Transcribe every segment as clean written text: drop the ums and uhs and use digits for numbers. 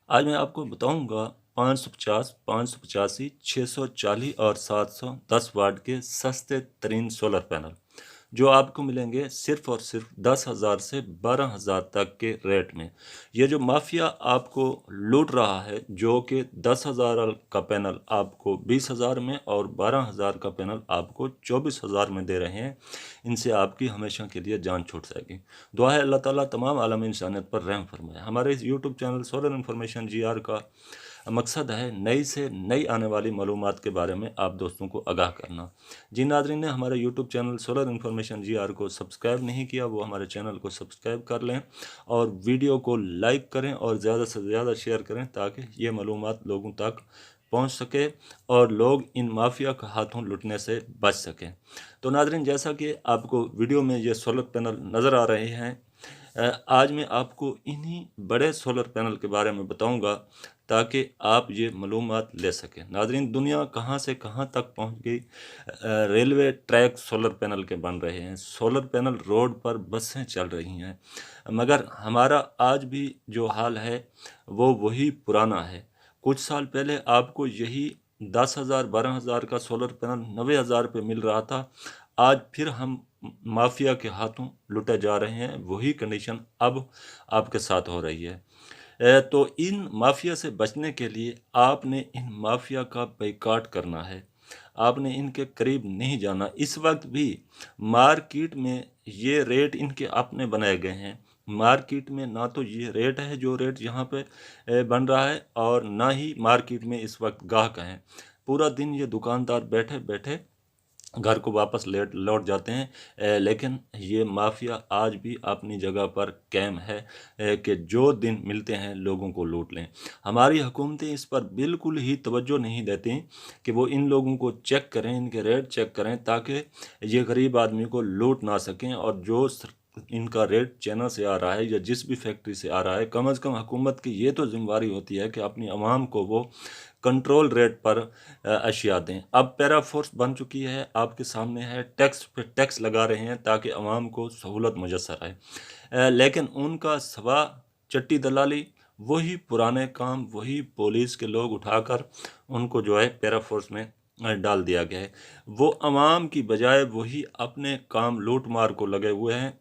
आज मैं आपको बताऊंगा 550, 585, 640 और 710 वाट के सस्ते तरीन सोलर पैनल जो आपको मिलेंगे सिर्फ और सिर्फ 10,000 से 12,000 तक के रेट में। ये जो माफिया आपको लूट रहा है, जो कि 10,000 का पैनल आपको 20,000 में और 12,000 का पैनल आपको 24,000 में दे रहे हैं, इनसे आपकी हमेशा के लिए जान छूट जाएगी। दुआ है अल्लाह ताला तमाम आलम इंसानियत पर रहम फरमाए। हमारे इस YouTube channel solar information GR का मकसद है नई से नई आने वाली मालूमात के बारे में आप दोस्तों को आगाह करना। जिन नाज़रीन ने हमारे YouTube channel solar information GR को सब्सक्राइब नहीं किया, वो हमारे चैनल को सब्सक्राइब कर लें और वीडियो को लाइक करें और ज़्यादा से ज़्यादा शेयर करें ताकि ये मालूमात लोगों तक पहुंच सके और लोग इन माफिया के हाथों लुटने से बच सकें। तो नाज़रीन, जैसा कि आपको वीडियो में ये सोलर पैनल नज़र आ रहे हैं, आज मैं आपको इन्हीं बड़े सोलर पैनल के बारे में बताऊंगा ताकि आप ये मालूमात ले सकें। नाज़रीन, दुनिया कहाँ से कहाँ तक पहुंच गई। रेलवे ट्रैक सोलर पैनल के बन रहे हैं, सोलर पैनल रोड पर बसें चल रही हैं, मगर हमारा आज भी जो हाल है वो वही पुराना है। कुछ साल पहले आपको यही 10,000 12,000 का सोलर पैनल 90,000 पे मिल रहा था। आज फिर हम माफिया के हाथों लुटे जा रहे हैं। वही कंडीशन अब आपके साथ हो रही है। तो इन माफिया से बचने के लिए आपने इन माफिया का बायकॉट करना है। आपने इनके करीब नहीं जाना। इस वक्त भी मार्केट में ये रेट इनके अपने बनाए गए हैं। मार्केट में ना तो ये रेट है जो रेट यहाँ पे बन रहा है, और ना ही मार्केट में इस वक्त गाहक हैं। पूरा दिन ये दुकानदार बैठे बैठे घर को वापस लौट जाते हैं। लेकिन ये माफिया आज भी अपनी जगह पर कायम है कि जो दिन मिलते हैं लोगों को लूट लें। हमारी हुकूमतें इस पर बिल्कुल ही तवज्जो नहीं देती कि वो इन लोगों को चेक करें, इनके रेट चेक करें ताकि ये गरीब आदमी को लूट ना सकें। और जो इनका रेट चाइना से आ रहा है या जिस भी फैक्ट्री से आ रहा है, कम अज़ कम हुकूमत की ये तो जिम्मेवारी होती है कि अपनी आवाम को वो कंट्रोल रेट पर अशिया दें। अब पैरा फोर्स बन चुकी है, आपके सामने है, टैक्स पे टैक्स लगा रहे हैं ताकि आवाम को सहूलत मुयस्सर आए। लेकिन उनका सवा चट्टी दलाली, वही पुराने काम, वही पुलिस के लोग उठाकर उनको जो है पैरा फोर्स में डाल दिया गया है। वो आवाम की बजाय वही अपने काम लूट मार को लगे हुए हैं।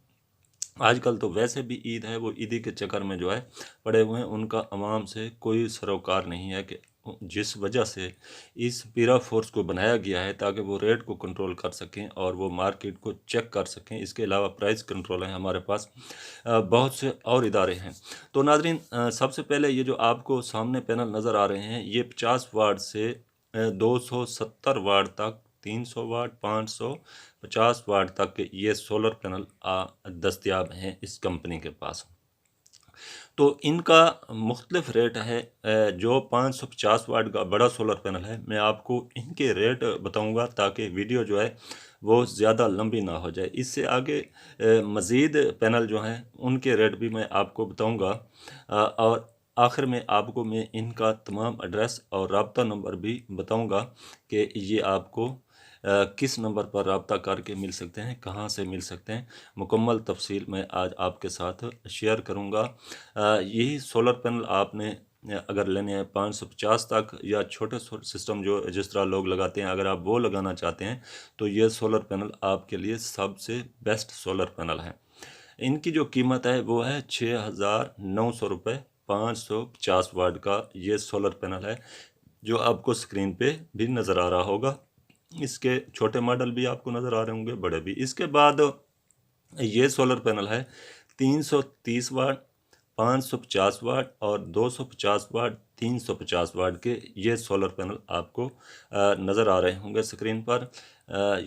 आजकल तो वैसे भी ईद है, वो ईदी के चक्कर में जो है पड़े हुए हैं। उनका अवाम से कोई सरोकार नहीं है कि जिस वजह से इस पीरा फोर्स को बनाया गया है ताकि वो रेट को कंट्रोल कर सकें और वो मार्केट को चेक कर सकें। इसके अलावा प्राइस कंट्रोल है हमारे पास, बहुत से और इदारे हैं। तो नाजरीन, सबसे पहले ये जो आपको सामने पैनल नज़र आ रहे हैं, ये 50 वाट से 270 वाट तक, 300 वाट, 550 वाट तक के ये सोलर पैनल दस्तयाब हैं इस कंपनी के पास। तो इनका मुख्तलिफ रेट है। जो 550 वाट का बड़ा सोलर पैनल है, मैं आपको इनके रेट बताऊंगा ताकि वीडियो जो है वो ज़्यादा लंबी ना हो जाए। इससे आगे मज़ीद पैनल जो हैं उनके रेट भी मैं आपको बताऊंगा, और आखिर में आपको मैं इनका तमाम एड्रेस और रब्ता नंबर भी बताऊंगा कि ये आपको किस नंबर पर रब्ता करके मिल सकते हैं, कहाँ से मिल सकते हैं। मुकम्मल तफसील मैं आज आपके साथ शेयर करूँगा। यही सोलर पैनल आपने अगर लेने हैं 550 तक, या छोटे सिस्टम जो जिस तरह लोग लगाते हैं, अगर आप वो लगाना चाहते हैं तो ये सोलर पैनल आपके लिए सबसे बेस्ट सोलर पैनल है। इनकी जो कीमत है वो है 6,900 रुपये। 550 वाट का ये सोलर पैनल है जो आपको स्क्रीन पे भी नज़र आ रहा होगा। इसके छोटे मॉडल भी आपको नज़र आ रहे होंगे, बड़े भी। इसके बाद ये सोलर पैनल है 330 वाट, 550 वाट और 250 वाट, 350 वाट के ये सोलर पैनल आपको नज़र आ रहे होंगे स्क्रीन पर।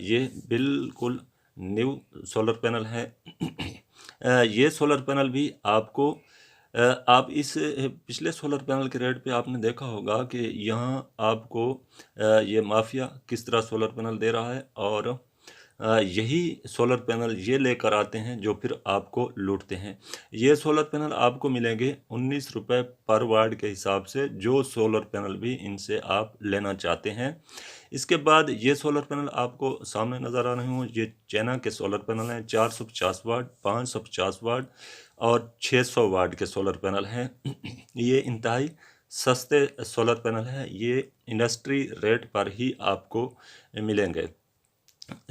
ये बिल्कुल न्यू सोलर पैनल है। ये सोलर पैनल भी आपको आप इस पिछले सोलर पैनल के रेट पे आपने देखा होगा कि यहाँ आपको ये माफिया किस तरह सोलर पैनल दे रहा है, और यही सोलर पैनल ये लेकर आते हैं जो फिर आपको लूटते हैं। ये सोलर पैनल आपको मिलेंगे 19 रुपये पर वाट के हिसाब से, जो सोलर पैनल भी इनसे आप लेना चाहते हैं। इसके बाद ये सोलर पैनल आपको सामने नज़र आ रहे हों, ये चाइना के सोलर पैनल हैं। 450 वाट, 550 वाट और 600 वाट के सोलर पैनल हैं। ये इंतहाई सस्ते सोलर पैनल हैं, ये इंडस्ट्री रेट पर ही आपको मिलेंगे।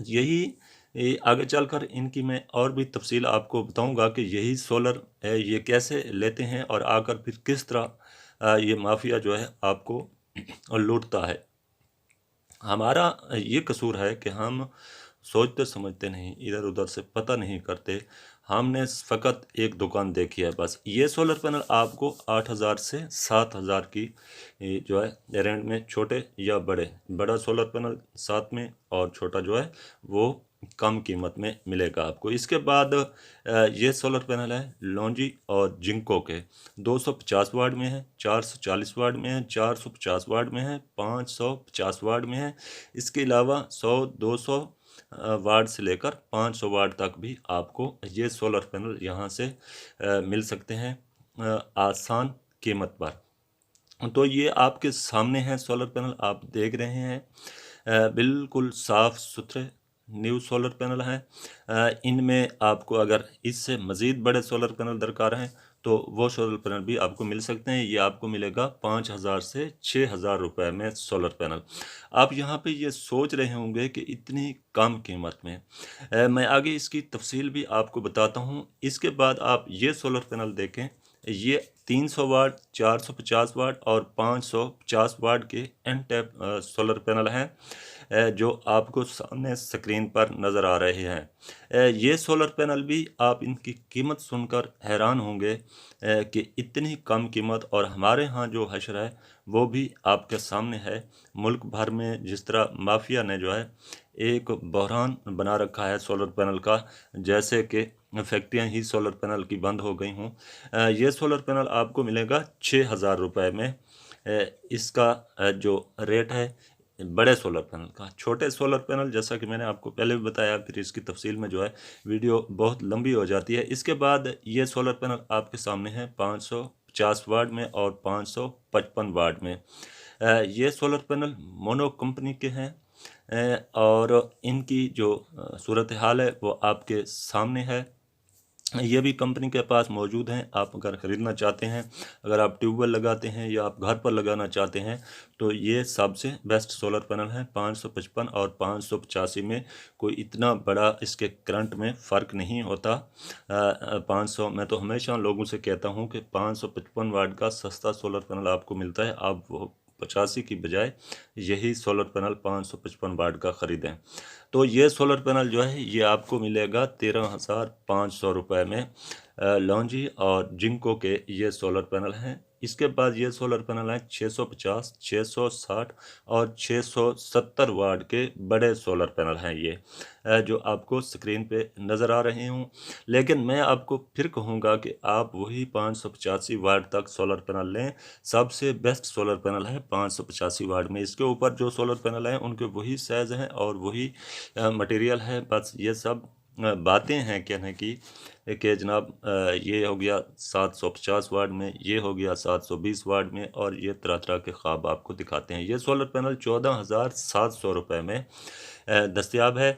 यही आगे चलकर इनकी मैं और भी तफसील आपको बताऊंगा कि यही सोलर ये कैसे लेते हैं और आकर फिर किस तरह ये माफिया जो है आपको लूटता है। हमारा ये कसूर है कि हम सोचते समझते नहीं, इधर उधर से पता नहीं करते। हमने फ़कत एक दुकान देखी है बस। ये सोलर पैनल आपको 8,000 से 7,000 की जो है रेंज में, छोटे या बड़े, बड़ा सोलर पैनल 7 में और छोटा जो है वो कम कीमत में मिलेगा आपको। इसके बाद ये सोलर पैनल है लॉन्जी और जिंको के। 250 वाट में है, 440 वाट में है, 450 वाट में है, 550 वाट में है। इसके अलावा 100-200 वाट से लेकर 500 वाट तक भी आपको ये सोलर पैनल यहाँ से मिल सकते हैं आसान कीमत पर। तो ये आपके सामने है सोलर पैनल, आप देख रहे हैं बिल्कुल साफ़ सुथरे न्यू सोलर पैनल हैं। इनमें आपको अगर इससे मज़ीद बड़े सोलर पैनल दरकार हैं तो वो सोलर पैनल भी आपको मिल सकते हैं। ये आपको मिलेगा 5,000 से 6,000 रुपये में सोलर पैनल। आप यहाँ पे ये सोच रहे होंगे कि इतनी कम कीमत में। मैं आगे इसकी तफसील भी आपको बताता हूँ। इसके बाद आप ये सोलर पैनल देखें, ये 300 वाट, 450 वाट और 550 वाट के एन टाइप सोलर पैनल हैं जो आपको सामने स्क्रीन पर नज़र आ रहे हैं। ये सोलर पैनल भी आप इनकी कीमत सुनकर हैरान होंगे कि इतनी कम कीमत, और हमारे यहाँ जो हशर है वो भी आपके सामने है। मुल्क भर में जिस तरह माफिया ने जो है एक बहरान बना रखा है सोलर पैनल का, जैसे कि फैक्ट्रियाँ ही सोलर पैनल की बंद हो गई हों। ये सोलर पैनल आपको मिलेगा 6,000 रुपये में। इसका जो रेट है बड़े सोलर पैनल का। छोटे सोलर पैनल जैसा कि मैंने आपको पहले भी बताया, फिर इसकी तफसील में जो है वीडियो बहुत लंबी हो जाती है। इसके बाद ये सोलर पैनल आपके सामने है 550 वाट में और 555 वाट में। ये सोलर पैनल मोनो कंपनी के हैं और इनकी जो सूरत हाल है वो आपके सामने है। ये भी कंपनी के पास मौजूद हैं। आप अगर ख़रीदना चाहते हैं, अगर आप ट्यूबवेल लगाते हैं या आप घर पर लगाना चाहते हैं, तो ये सबसे बेस्ट सोलर पैनल है। 555 और 585 में कोई इतना बड़ा इसके करंट में फ़र्क नहीं होता। 500 मैं तो हमेशा लोगों से कहता हूँ कि 555 वाट का सस्ता सोलर पैनल आपको मिलता है, आप वो 85 की बजाय यही सोलर पैनल 555 वाट का ख़रीदें। तो ये सोलर पैनल जो है ये आपको मिलेगा 13,500 रुपये में। लॉन्जी और जिंको के ये सोलर पैनल हैं। इसके बाद ये सोलर पैनल हैं 650, 660 और 670 वाट के बड़े सोलर पैनल हैं ये जो आपको स्क्रीन पे नज़र आ रहे हों। लेकिन मैं आपको फिर कहूँगा कि आप वही 585 वाट तक सोलर पैनल लें। सबसे बेस्ट सोलर पैनल है 585 वाट में। इसके ऊपर जो सोलर पैनल हैं उनके वही साइज़ हैं और वही मटेरियल है। बस ये सब बातें हैं कहने की कि जनाब ये हो गया 750 वाट में, ये हो गया 720 वाट में, और ये तरह तरह के ख्वाब आपको दिखाते हैं। ये सोलर पैनल 14,700 रुपये में दस्तयाब है।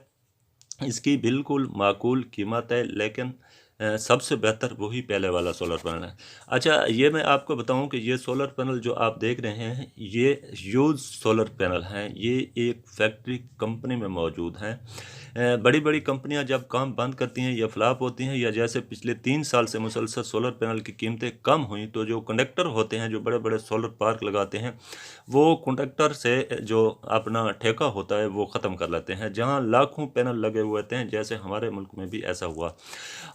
इसकी बिल्कुल माकूल कीमत है, लेकिन सबसे बेहतर वही पहले वाला सोलर पैनल है। अच्छा, ये मैं आपको बताऊं कि ये सोलर पैनल जो आप देख रहे हैं ये यूज सोलर पैनल हैं। ये एक फैक्ट्री कंपनी में मौजूद हैं। बड़ी बड़ी कंपनियां जब काम बंद करती हैं या फ्लॉप होती हैं, या जैसे पिछले 3 साल से मुसलसल सोलर पैनल की कीमतें कम हुई, तो जो कंडक्टर होते हैं, जो बड़े बड़े सोलर पार्क लगाते हैं, वो कंडक्टर से जो अपना ठेका होता है वो ख़त्म कर लेते हैं। जहाँ लाखों पैनल लगे हुए थे, जैसे हमारे मुल्क में भी ऐसा हुआ।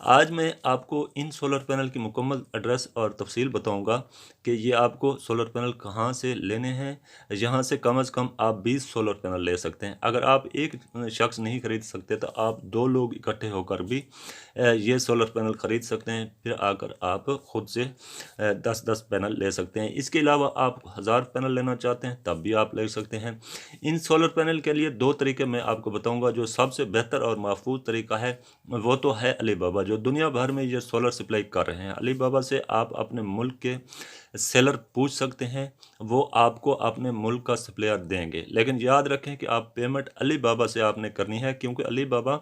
आज मैं आपको इन सोलर पैनल की मुकम्मल एड्रेस और तफसील बताऊंगा कि ये आपको सोलर पैनल कहाँ से लेने हैं। यहाँ से कम आप 20 सोलर पैनल ले सकते हैं। अगर आप एक शख्स नहीं खरीद सकते तो आप 2 लोग इकट्ठे होकर भी ये सोलर पैनल ख़रीद सकते हैं। फिर आकर आप ख़ुद से 10-10 पैनल ले सकते हैं। इसके अलावा आप 1000 पैनल लेना चाहते हैं तब भी आप ले सकते हैं। इन सोलर पैनल के लिए 2 तरीके मैं आपको बताऊंगा। जो सबसे बेहतर और महफूज तरीका है वो तो है अली बाबा, जो दुनिया भर में ये सोलर सप्लाई कर रहे हैं। अली बाबा से आप अपने मुल्क के सेलर पूछ सकते हैं, वो आपको अपने मुल्क का सप्लायर देंगे। लेकिन याद रखें कि आप पेमेंट अली बाबा से आपने करनी है, क्योंकि अली बाबा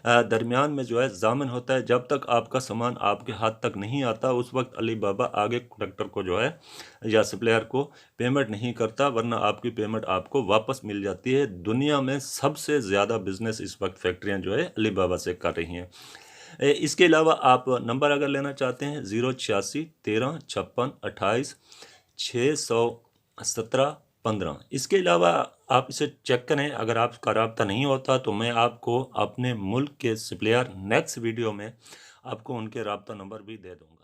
दरमियान में जो है ज़ामिन होता है। जब तक आपका सामान आपके हाथ तक नहीं आता उस वक्त अली बाबा आगे कलेक्टर को जो है या सप्लायर को पेमेंट नहीं करता, वरना आपकी पेमेंट आपको वापस मिल जाती है। दुनिया में सबसे ज़्यादा बिजनेस इस वक्त फैक्ट्रियाँ जो है अली बाबा से कर रही हैं। इसके अलावा आप नंबर अगर लेना चाहते हैं 086 13 56 28 617 15। इसके अलावा आप इसे चेक करें। अगर आपका राब्ता नहीं होता तो मैं आपको अपने मुल्क के सप्लायर नेक्स्ट वीडियो में आपको उनके राब्ता नंबर भी दे दूँगा।